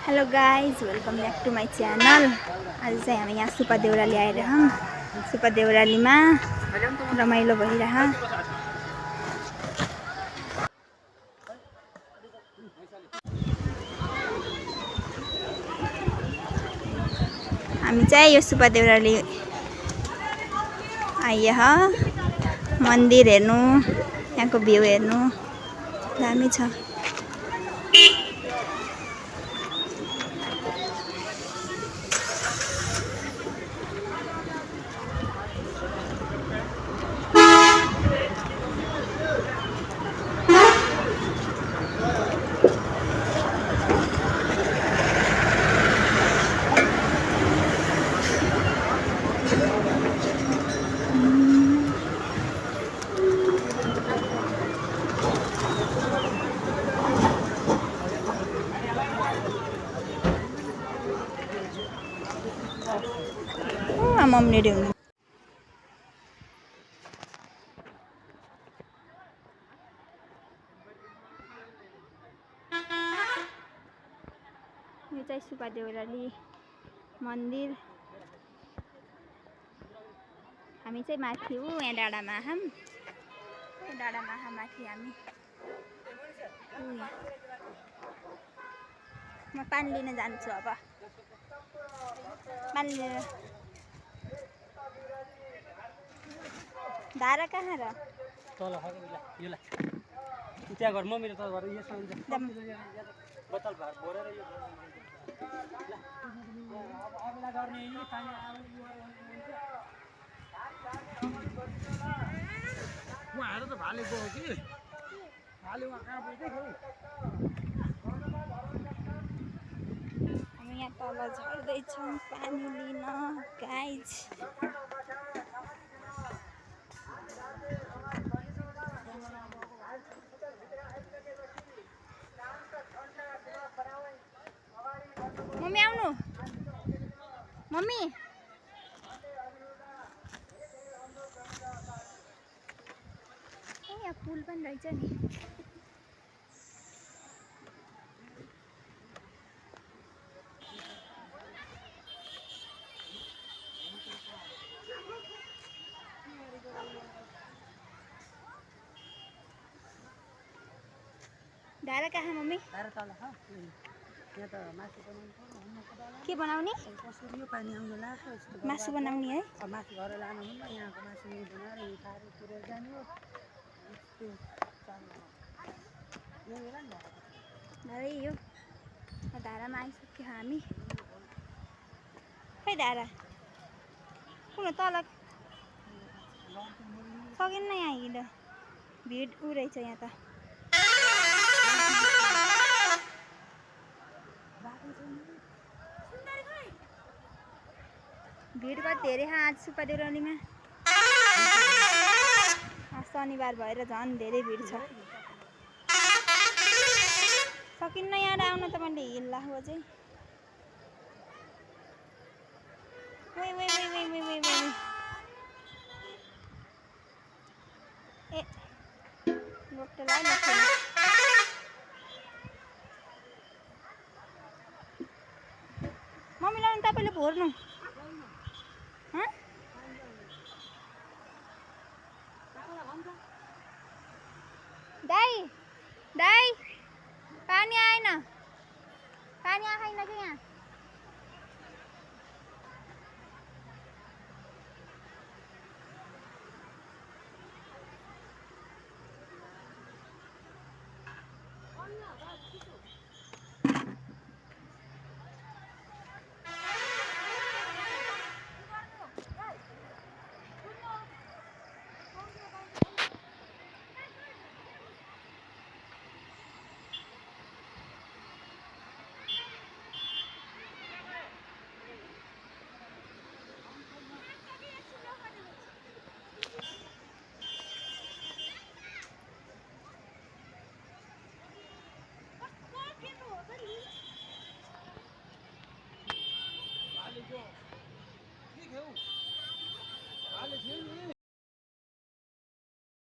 Hello guys, welcome back to my channel. आज चाहिँ हामी यहाँ सुपा देउराली आएर सुपा देउरालीमा रमाइलो भइरह। हामी चाहिँ यो सुपा देउराली आइह मन्दिर हेर्नु, यहाँको भ्यू हेर्नु दामी छ। मम्मी रेडी हुनु। यो चाहिँ सुपा देउराली मन्दिर। हामी चाहिँ माथि यहाँ डाँडामा माथि हामी। म पानी लिन जान्छु अब। पानी लिन धारा कहाँ र? तल यो ला त्यहाँ घर म मेरो तल घर यो साउन्ड बोतल भर भरेर यो अबला गर्ने यही पानी उहाँहरु त भाले गयो कि भाले उहाँ कहाँ पुग्दै खै। हामी यहाँ तल झर्दैछौँ पानी लिन गाइज। मम्मी आउनु, मम्मी यहाँ पुल पनि रहेछ नि। धारा कहाँ मम्मी? धारा तल ह यहाँ त मासु बनाउनु के बनाउने? कसरी यो पानी आउनु लाग्छ यस्तो मासु बनाउने है। मासु घर लानु हुन्न, यहाँको मासु बनाएर यो खाएर तुरेर जाने हो। यस्तो यो हेर नि धारै यो धारामा आइसक्यो हामी। खै धारा कुन तल सकिन्न यहाँ हिँड। भिड उ रहेछ यहाँ त। भिड कति धेरै आज सुपा देउरालीमा। शनिबार भएर झन् धेरै भिड छ। सकिन्न यहाँ आउन त मैले हिल्ला हो चाहिँ। ए लोकटलाई मम्मी लाउनु तपाईँले भोर्नु।